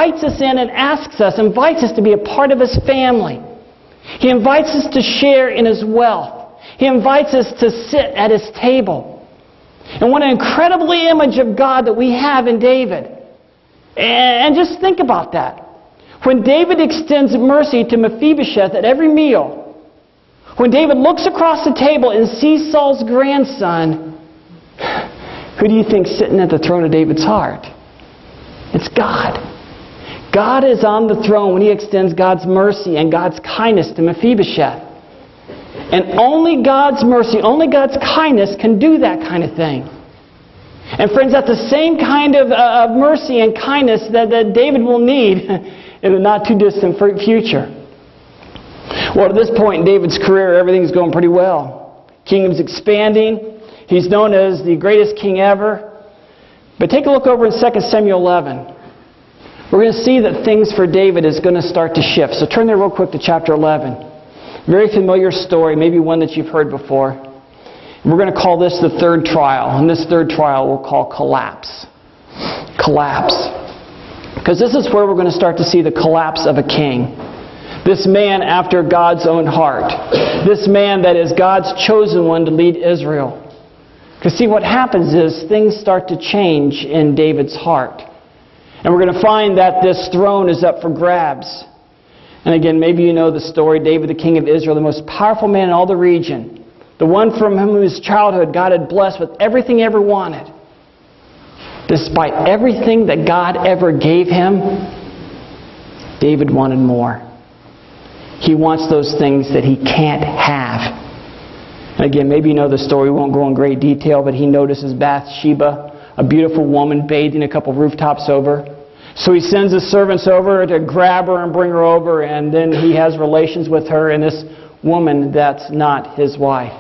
invites us in and invites us to be a part of His family. He invites us to share in His wealth. He invites us to sit at His table. And what an incredible image of God that we have in David. And just think about that. When David extends mercy to Mephibosheth at every meal, when David looks across the table and sees Saul's grandson, who do you think's sitting at the throne of David's heart? It's God. God is on the throne when He extends God's mercy and God's kindness to Mephibosheth. And only God's mercy, only God's kindness can do that kind of thing. And friends, that's the same kind of mercy and kindness that David will need in the not too distant future. Well, at this point in David's career, everything's going pretty well. Kingdom's expanding. He's known as the greatest king ever. But take a look over in 2 Samuel 11. We're going to see that things for David is going to start to shift. So turn there real quick to chapter 11. Very familiar story, maybe one that you've heard before. We're going to call this the third trial. And this third trial we'll call collapse. Collapse. Because this is where we're going to start to see the collapse of a king. This man after God's own heart. This man that is God's chosen one to lead Israel. Because see, what happens is things start to change in David's heart. And we're going to find that this throne is up for grabs. And again, maybe you know the story. David, the king of Israel, the most powerful man in all the region. The one from whom his childhood God had blessed with everything he ever wanted. Despite everything that God ever gave him, David wanted more. He wants those things that he can't have. And again, maybe you know the story. We won't go in great detail, but he notices Bathsheba, a beautiful woman, bathing a couple rooftops over. So he sends his servants over to grab her and bring her over, and then he has relations with her and this woman that's not his wife.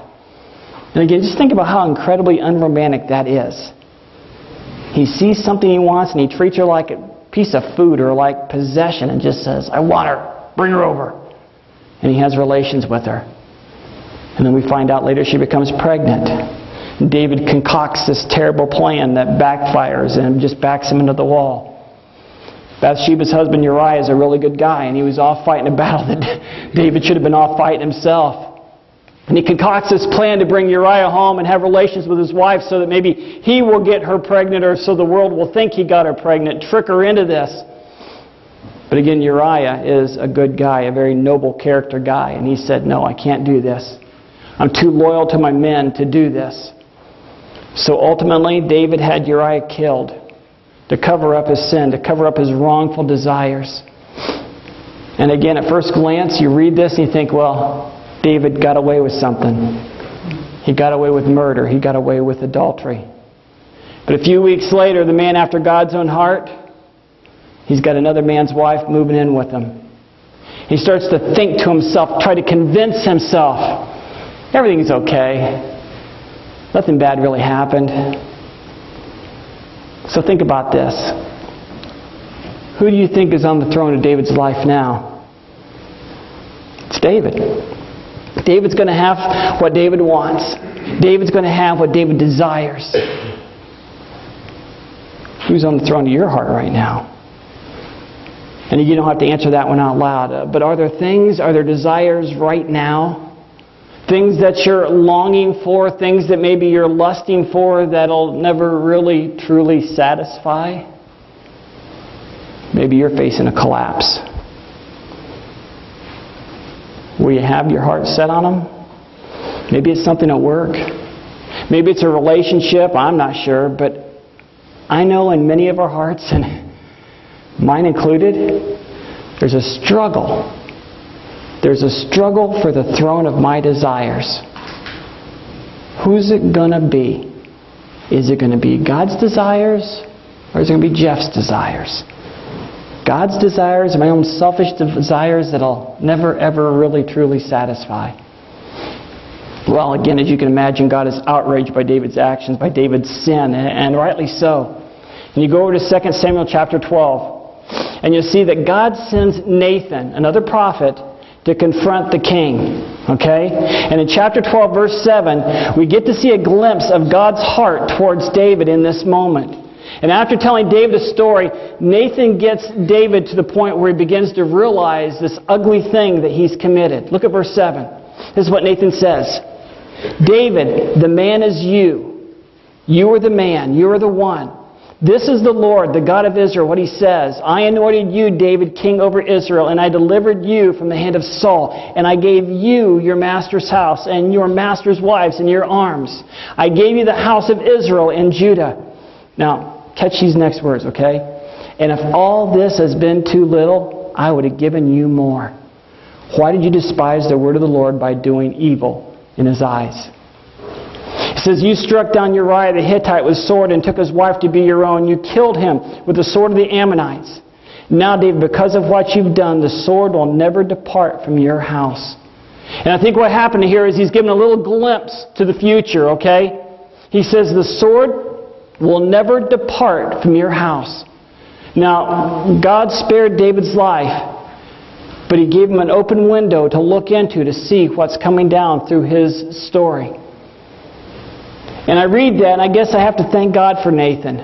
And again, just think about how incredibly unromantic that is. He sees something he wants and he treats her like a piece of food or like possession and just says, I want her, bring her over. And he has relations with her. And then we find out later she becomes pregnant. And David concocts this terrible plan that backfires and just backs him into the wall. Bathsheba's husband Uriah is a really good guy, and he was off fighting a battle that David should have been off fighting himself. And he concocts this plan to bring Uriah home and have relations with his wife so that maybe he will get her pregnant, or so the world will think he got her pregnant, trick her into this. But again, Uriah is a good guy, a very noble character guy, and he said, no, I can't do this. I'm too loyal to my men to do this. So ultimately, David had Uriah killed to cover up his sin, to cover up his wrongful desires. And again, at first glance, you read this and you think, well, David got away with something. He got away with murder. He got away with adultery. But a few weeks later, the man after God's own heart, he's got another man's wife moving in with him. He starts to think to himself, try to convince himself, everything's okay. Nothing bad really happened. So think about this. Who do you think is on the throne of David's life now? It's David. David's going to have what David wants. David's going to have what David desires. Who's on the throne of your heart right now? And you don't have to answer that one out loud. But are there things, are there desires right now? Things that you're longing for, things that maybe you're lusting for that'll never really, truly satisfy? Maybe you're facing a collapse. Will you have your heart set on them? Maybe it's something at work. Maybe it's a relationship. I'm not sure. But I know in many of our hearts, and mine included, there's a struggle. There's a struggle for the throne of my desires. Who's it going to be? Is it going to be God's desires, or is it going to be Jeff's desires? God's desires, my own selfish desires that'll never, ever really, truly satisfy. Well, again, as you can imagine, God is outraged by David's actions, by David's sin, and rightly so. And you go over to 2 Samuel chapter 12, and you'll see that God sends Nathan, another prophet, to confront the king. Okay? And in chapter 12, verse 7, we get to see a glimpse of God's heart towards David in this moment. And after telling David a story, Nathan gets David to the point where he begins to realize this ugly thing that he's committed. Look at verse 7. This is what Nathan says. David, the man is you. You are the man. You are the one. This is the Lord, the God of Israel, what He says. I anointed you, David, king over Israel, and I delivered you from the hand of Saul. And I gave you your master's house and your master's wives in your arms. I gave you the house of Israel and Judah. Now, catch these next words, okay? And if all this has been too little, I would have given you more. Why did you despise the word of the Lord by doing evil in His eyes? It says, you struck down Uriah the Hittite with sword and took his wife to be your own. You killed him with the sword of the Ammonites. Now, David, because of what you've done, the sword will never depart from your house. And I think what happened here is he's given a little glimpse to the future, okay? He says, the sword will never depart from your house. Now, God spared David's life, but He gave him an open window to look into to see what's coming down through his story. And I read that, and I guess I have to thank God for Nathan.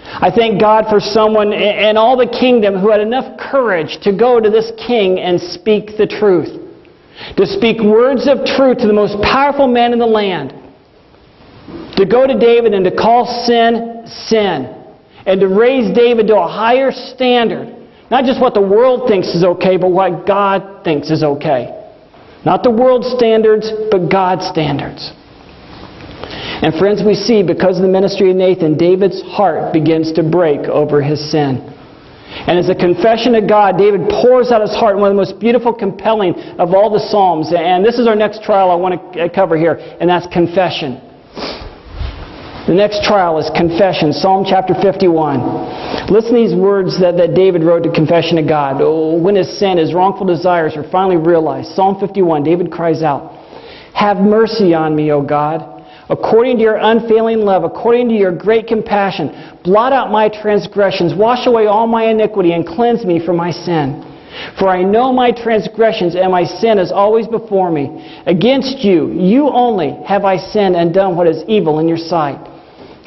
I thank God for someone in all the kingdom who had enough courage to go to this king and speak the truth. To speak words of truth to the most powerful man in the land. To go to David and to call sin, sin. And to raise David to a higher standard. Not just what the world thinks is okay, but what God thinks is okay. Not the world's standards, but God's standards. And friends, we see, because of the ministry of Nathan, David's heart begins to break over his sin. And as a confession to God, David pours out his heart in one of the most beautiful, compelling of all the Psalms. And this is our next trial I want to cover here, and that's confession. The next trial is confession. Psalm chapter 51. Listen to these words that David wrote to confession to God. Oh, when his sin, his wrongful desires are finally realized. Psalm 51, David cries out, have mercy on me, O God. According to your unfailing love, according to your great compassion, blot out my transgressions, wash away all my iniquity, and cleanse me from my sin. For I know my transgressions, and my sin is always before me. Against you, you only, have I sinned and done what is evil in your sight.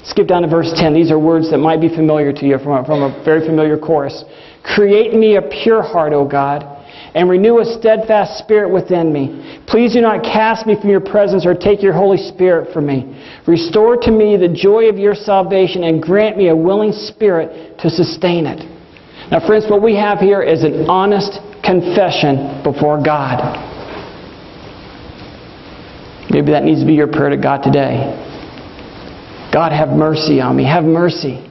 Skip down to verse 10. These are words that might be familiar to you from a very familiar chorus. Create in me a pure heart, O God, and renew a steadfast spirit within me. Please do not cast me from your presence or take your Holy Spirit from me. Restore to me the joy of your salvation and grant me a willing spirit to sustain it. Now, friends, what we have here is an honest confession before God. Maybe that needs to be your prayer to God today. God, have mercy on me. Have mercy.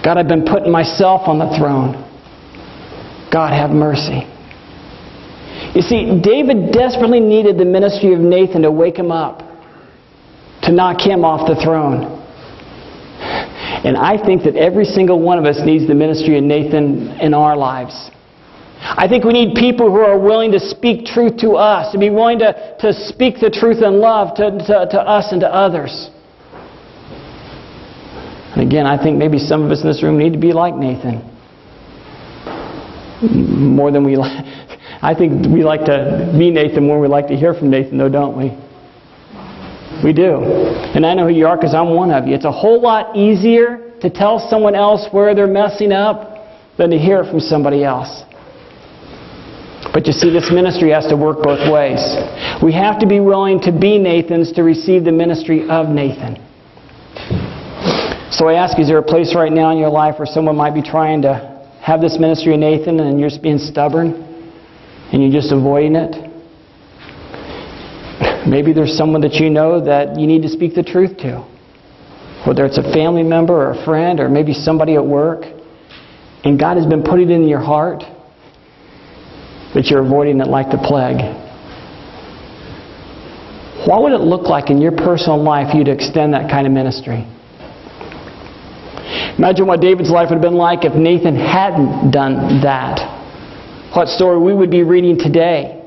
God, I've been putting myself on the throne. God, have mercy. You see, David desperately needed the ministry of Nathan to wake him up, to knock him off the throne. And I think that every single one of us needs the ministry of Nathan in our lives. I think we need people who are willing to speak truth to us, to be willing to speak the truth in love to us and to others. And again, I think maybe some of us in this room need to be like Nathan. More than we like. I think we like to be Nathan more than we like to hear from Nathan, though, don't we? We do. And I know who you are because I'm one of you. It's a whole lot easier to tell someone else where they're messing up than to hear it from somebody else. But you see, this ministry has to work both ways. We have to be willing to be Nathans to receive the ministry of Nathan. So I ask you, is there a place right now in your life where someone might be trying to have this ministry of Nathan and you're just being stubborn? And you're just avoiding it? Maybe there's someone that you know that you need to speak the truth to. Whether it's a family member or a friend or maybe somebody at work. And God has been putting it in your heart, but you're avoiding it like the plague. What would it look like in your personal life for you to extend that kind of ministry? Imagine what David's life would have been like if Nathan hadn't done that. What story we would be reading today.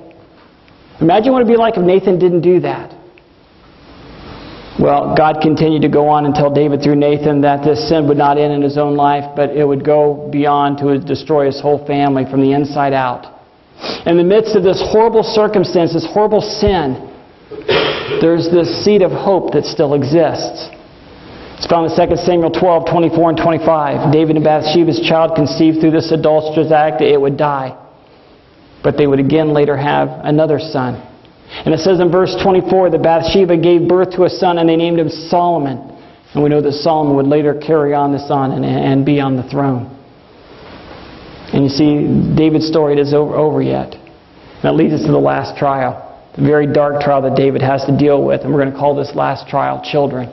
Imagine what it would be like if Nathan didn't do that. Well, God continued to go on and tell David through Nathan that this sin would not end in his own life, but it would go beyond to destroy his whole family from the inside out. In the midst of this horrible circumstance, this horrible sin, there's this seed of hope that still exists. It's found in 2 Samuel 12, 24 and 25. David and Bathsheba's child conceived through this adulterous act, it would die. But they would again later have another son. And it says in verse 24 that Bathsheba gave birth to a son and they named him Solomon. And we know that Solomon would later carry on this on and be on the throne. And you see, David's story isn't over yet. And that leads us to the last trial. The very dark trial that David has to deal with. And we're going to call this last trial children.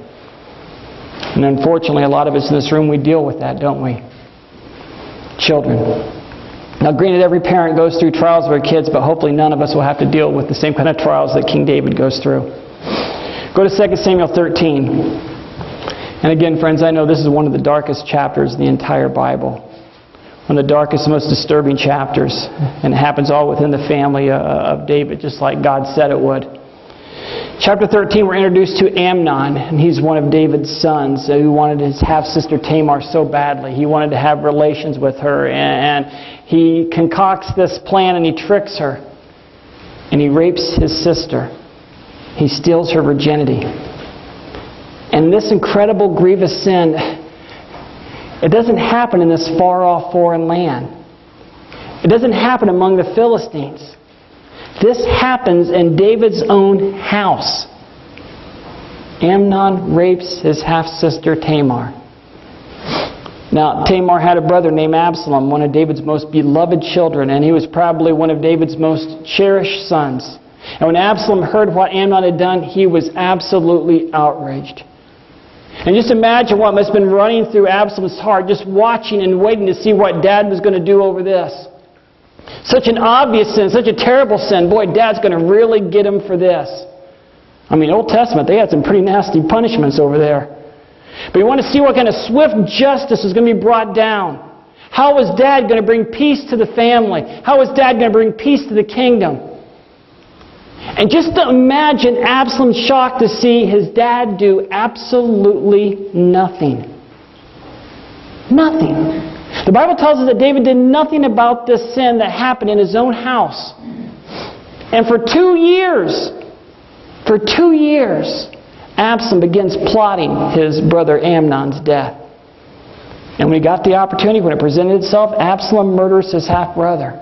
And unfortunately, a lot of us in this room, we deal with that, don't we? Children. Now, granted, every parent goes through trials with their kids, but hopefully none of us will have to deal with the same kind of trials that King David goes through. Go to 2 Samuel 13. And again, friends, I know this is one of the darkest chapters in the entire Bible. One of the darkest, most disturbing chapters. And it happens all within the family of David, just like God said it would. Chapter 13, we're introduced to Amnon, and he's one of David's sons who wanted his half-sister Tamar so badly. He wanted to have relations with her, and he concocts this plan and he tricks her. And he rapes his sister. He steals her virginity. And this incredible, grievous sin, it doesn't happen in this far-off foreign land. It doesn't happen among the Philistines. This happens in David's own house. Amnon rapes his half-sister Tamar. Now, Tamar had a brother named Absalom, one of David's most beloved children, and he was probably one of David's most cherished sons. And when Absalom heard what Amnon had done, he was absolutely outraged. And just imagine what must have been running through Absalom's heart, just watching and waiting to see what Dad was going to do over this. Such an obvious sin, such a terrible sin. Boy, Dad's going to really get him for this. I mean, Old Testament, they had some pretty nasty punishments over there. But you want to see what kind of swift justice is going to be brought down. How is Dad going to bring peace to the family? How is Dad going to bring peace to the kingdom? And just to imagine Absalom's shock to see his dad do absolutely nothing. Nothing. The Bible tells us that David did nothing about this sin that happened in his own house. And for 2 years, Absalom begins plotting his brother Amnon's death. And when he got the opportunity, when it presented itself, Absalom murders his half-brother.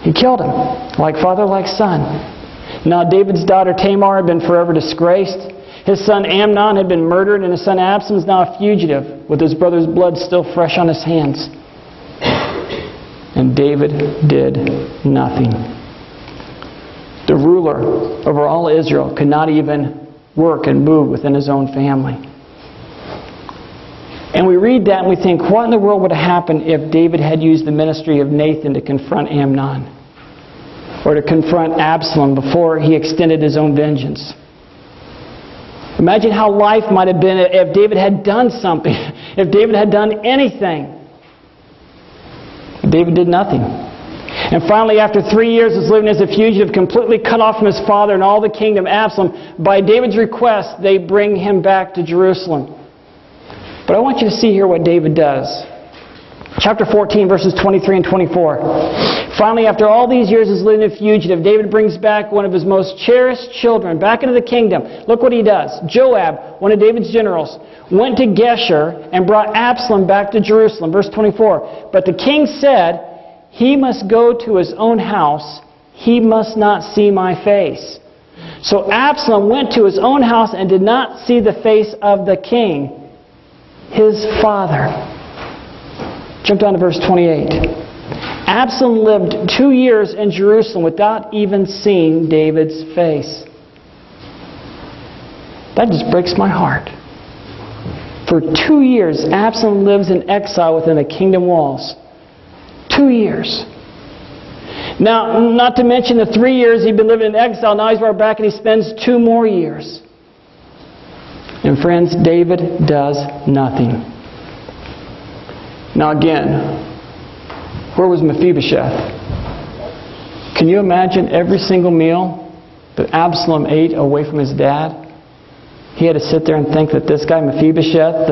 He killed him, like father, like son. Now David's daughter Tamar had been forever disgraced. His son Amnon had been murdered, and his son Absalom is now a fugitive, with his brother's blood still fresh on his hands. And David did nothing. The ruler over all Israel could not even work and move within his own family. And we read that and we think, what in the world would have happened if David had used the ministry of Nathan to confront Amnon? Or to confront Absalom before he extended his own vengeance? Imagine how life might have been if David had done something. If David had done anything. David did nothing. And finally, after 3 years of living as a fugitive, completely cut off from his father and all the kingdom, Absalom, by David's request, they bring him back to Jerusalem. But I want you to see here what David does. Chapter 14, verses 23 and 24. Finally, after all these years as living a fugitive, David brings back one of his most cherished children back into the kingdom. Look what he does. Joab, one of David's generals, went to Geshur and brought Absalom back to Jerusalem. Verse 24. But the king said, he must go to his own house. He must not see my face. So Absalom went to his own house and did not see the face of the king, his father. Jump down to verse 28. Absalom lived 2 years in Jerusalem without even seeing David's face. That just breaks my heart. For 2 years, Absalom lives in exile within the kingdom walls. 2 years. Now, not to mention the 3 years he'd been living in exile, now he's brought back and he spends 2 more years. And friends, David does nothing. Now again, where was Mephibosheth? Can you imagine every single meal that Absalom ate away from his dad? He had to sit there and think that this guy Mephibosheth,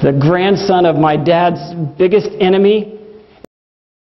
the grandson of my dad's biggest enemy,